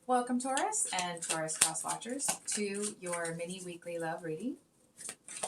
Welcome, Taurus and Taurus cross watchers, to your mini weekly love reading.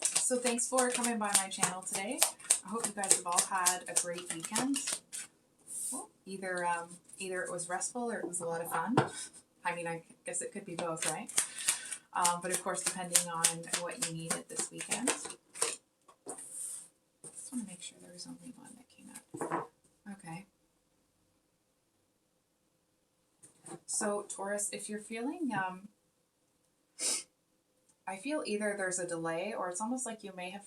So thanks for coming by my channel today. I hope you guys have all had a great weekend. Well, either it was restful or it was a lot of fun. I mean, I guess it could be both, right? But of course, depending on what you needed this weekend. Just want to make sure there was only one that came out. Okay. So Taurus, if you're feeling, I feel either there's a delay or it's almost like you may have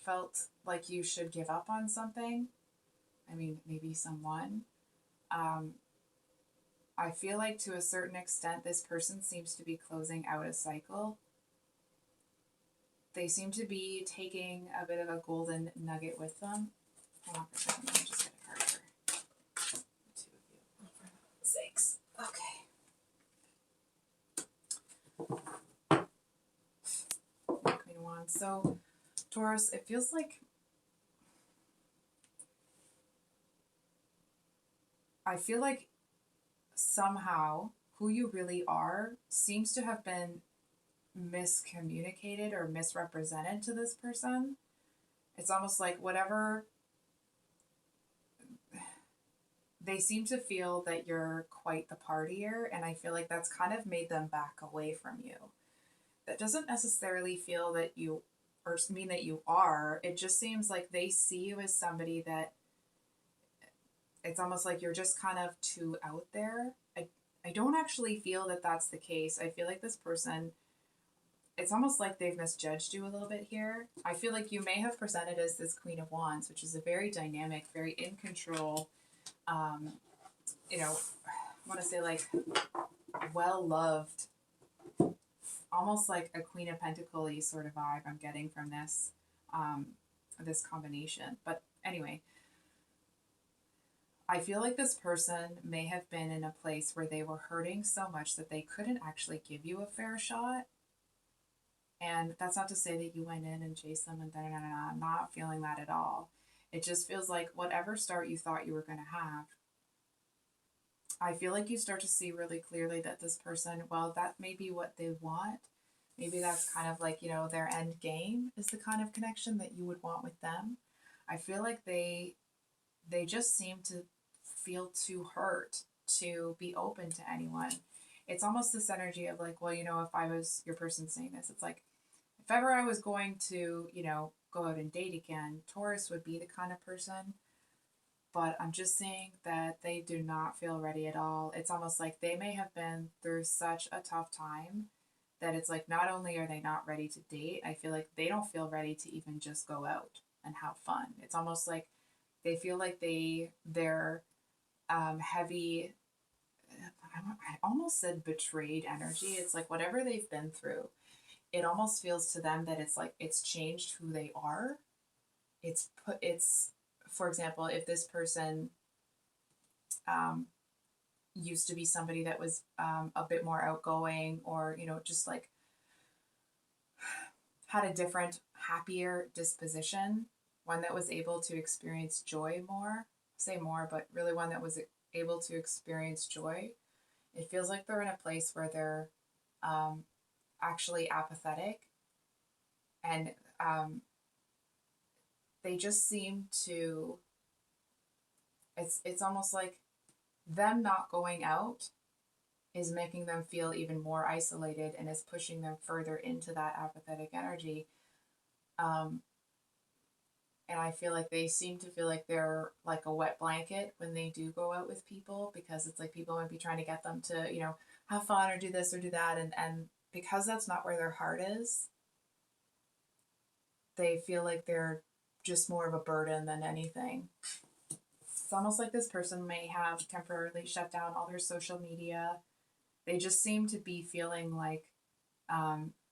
felt like you should give up on something. I mean, maybe someone. I feel like to a certain extent, this person seems to be closing out a cycle. They seem to be taking a bit of a golden nugget with them. Hold on for a second, let me just get a card for the two of you. Oh, for sakes. Okay. Queen of Wands. So, Taurus, it feels like I feel like somehow who you really are seems to have been miscommunicated or misrepresented to this person. It's almost like whatever they seem to feel that you're quite the partier, and I feel like that's kind of made them back away from you. That doesn't necessarily feel that you or mean that you are. It just seems like they see you as somebody that it's almost like you're just kind of too out there. I don't actually feel that that's the case. I feel like this person, it's almost like they've misjudged you a little bit here. I feel like you may have presented as this Queen of Wands, which is a very dynamic, very in control, I want to say like well-loved, almost like a Queen of Pentacles sort of vibe I'm getting from this combination. But anyway, I feel like this person may have been in a place where they were hurting so much that they couldn't actually give you a fair shot. And that's not to say that you went in and chased them and da-da-da-da. I'm not feeling that at all. It just feels like whatever start you thought you were going to have, I feel like you start to see really clearly that this person, well, that may be what they want. Maybe that's kind of like, their end game is the kind of connection that you would want with them. I feel like they just seem to feel too hurt to be open to anyone. It's almost this energy of like, well, if I was your person saying this, it's like, if ever I was going to, go out and date again, Taurus would be the kind of person. But I'm just saying that they do not feel ready at all. It's almost like they may have been through such a tough time that it's like not only are they not ready to date, I feel like they don't feel ready to even just go out and have fun. It's almost like they feel like they're heavy. I almost said betrayed energy. It's like whatever they've been through, it almost feels to them that it's like it's changed who they are. It's for example, if this person used to be somebody that was a bit more outgoing, or just like had a different, happier disposition, one that was able to experience joy more, say more, but really one that was able to experience joy. It feels like they're in a place where they're actually apathetic, and they just seem to, it's almost like them not going out is making them feel even more isolated and is pushing them further into that apathetic energy. And I feel like they seem to feel like they're like a wet blanket when they do go out with people, because it's like people might be trying to get them to, have fun or do this or do that. And because that's not where their heart is, they feel like they're just more of a burden than anything. It's almost like this person may have temporarily shut down all their social media. They just seem to be feeling like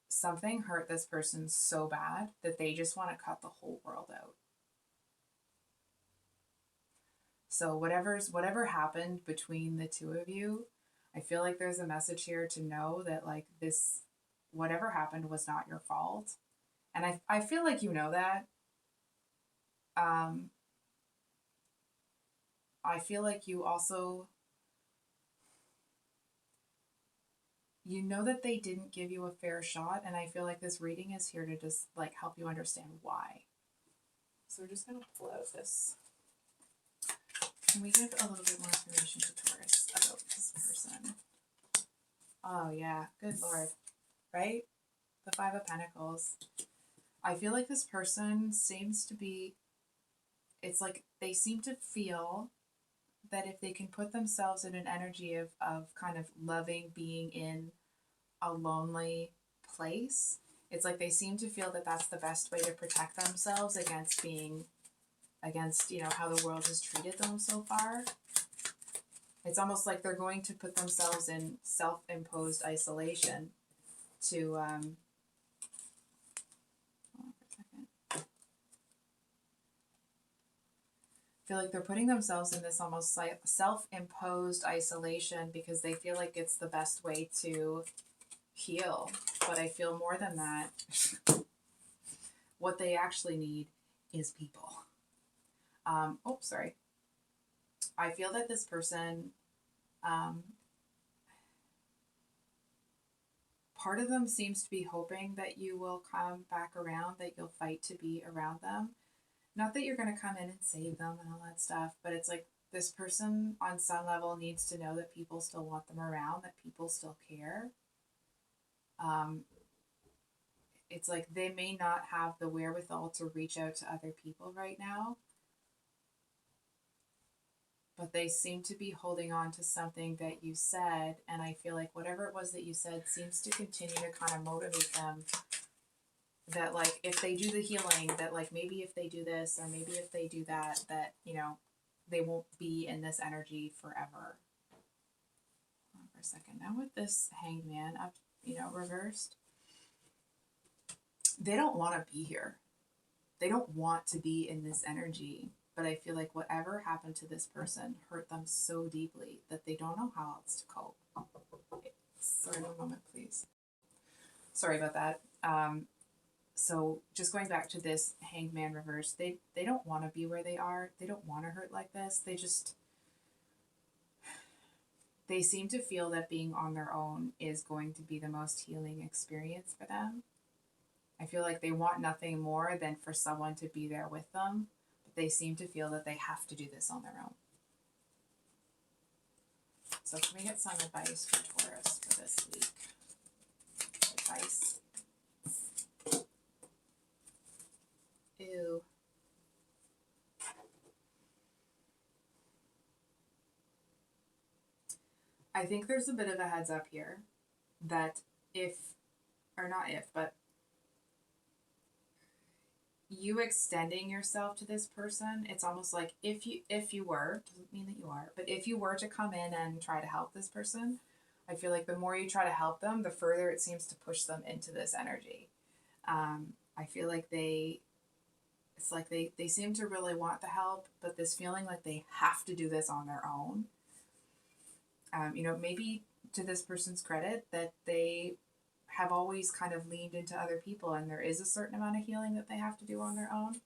something hurt this person so bad that they just want to cut the whole world out. So whatever happened between the two of you, I feel like there's a message here to know that like this, whatever happened was not your fault. And I feel like you know that. I feel like you also, you know that they didn't give you a fair shot, and I feel like this reading is here to just like help you understand why. So we're just going to pull out this. Can we give a little bit more information to Taurus about this person? Oh yeah, good Lord, right? The Five of Pentacles. I feel like this person seems to be, it's like they seem to feel that if they can put themselves in an energy of kind of loving being in a lonely place, it's like they seem to feel that that's the best way to protect themselves against being, against, you know, how the world has treated them so far. It's almost like they're going to put themselves in self-imposed isolation to, hold on for a second. I feel like they're putting themselves in this almost like self-imposed isolation because they feel like it's the best way to heal. But I feel more than that, what they actually need is people. Oh, sorry. I feel that this person, part of them seems to be hoping that you will come back around, that you'll fight to be around them. Not that you're going to come in and save them and all that stuff, but it's like this person on some level needs to know that people still want them around, that people still care. It's like they may not have the wherewithal to reach out to other people right now, but they seem to be holding on to something that you said, and I feel like whatever it was that you said seems to continue to kind of motivate them, that like if they do the healing, that like maybe if they do this or maybe if they do that, that, you know, they won't be in this energy forever. Hold on for a second. Now with this Hanged Man up, you know, reversed, they don't want to be here. They don't want to be in this energy. But I feel like whatever happened to this person hurt them so deeply that they don't know how else to cope. Sorry, one moment, please. Sorry about that. So just going back to this Hanged Man reverse, they don't want to be where they are. They don't want to hurt like this. They seem to feel that being on their own is going to be the most healing experience for them. I feel like they want nothing more than for someone to be there with them, but they seem to feel that they have to do this on their own. So can we get some advice for Taurus for this week? Advice. Ew. I think there's a bit of a heads up here that but you extending yourself to this person, it's almost like if you were, doesn't mean that you are, but if you were to come in and try to help this person, I feel like the more you try to help them, the further it seems to push them into this energy. I feel like they seem to really want the help, but this feeling like they have to do this on their own. You know, maybe to this person's credit that they have always kind of leaned into other people and there is a certain amount of healing that they have to do on their own.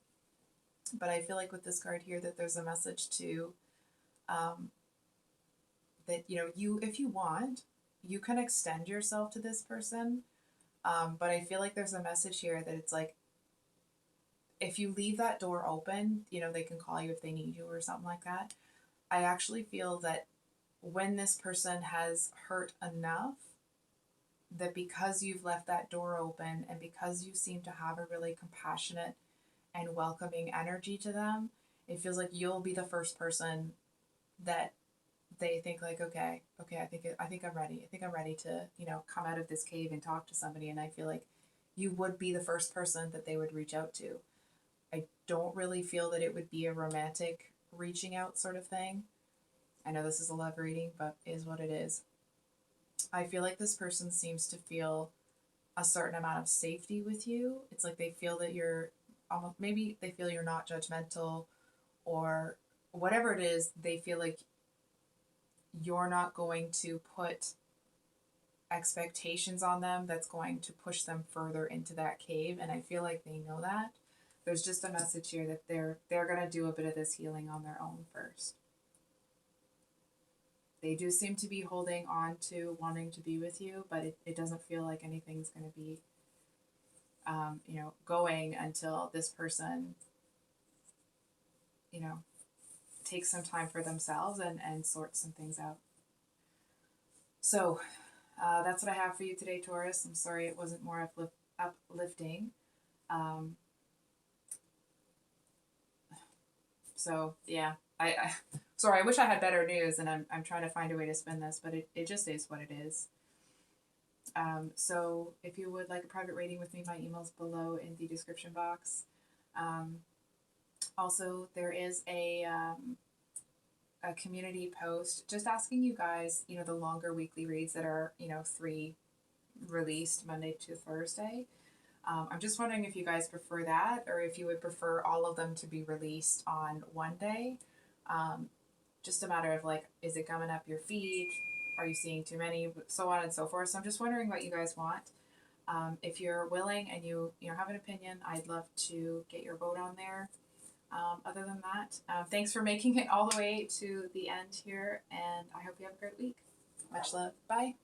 But I feel like with this card here that there's a message to that, you know, if you want, you can extend yourself to this person. But I feel like there's a message here that it's like, if you leave that door open, you know, they can call you if they need you or something like that. I actually feel that when this person has hurt enough, that because you've left that door open and because you seem to have a really compassionate and welcoming energy to them, it feels like you'll be the first person that they think like, okay, I think I'm ready. I think I'm ready to, you know, come out of this cave and talk to somebody. And I feel like you would be the first person that they would reach out to. I don't really feel that it would be a romantic reaching out sort of thing. I know this is a love reading, but it is what it is. I feel like this person seems to feel a certain amount of safety with you. It's like they feel that you're almost, maybe they feel you're not judgmental or whatever it is, they feel like you're not going to put expectations on them that's going to push them further into that cave. And I feel like they know that. There's just a message here that they're going to do a bit of this healing on their own first. they do seem to be holding on to wanting to be with you, but it doesn't feel like anything's going to be, going until this person, you know, takes some time for themselves and sort some things out. So that's what I have for you today, Taurus. I'm sorry it wasn't more uplifting. Um, so yeah, I sorry. I wish I had better news, and I'm trying to find a way to spin this, but it just is what it is. So if you would like a private reading with me, my email's below in the description box. Um, Also, there is a community post just asking you guys, the longer weekly reads that are, 3 released Monday to Thursday. I'm just wondering if you guys prefer that or if you would prefer all of them to be released on one day. Um, just a matter of like, is it coming up your feed? Are you seeing too many? So on and so forth. So I'm just wondering what you guys want. If you're willing and you have an opinion, I'd love to get your vote on there. Other than that, thanks for making it all the way to the end here, and I hope you have a great week. Much love. Bye.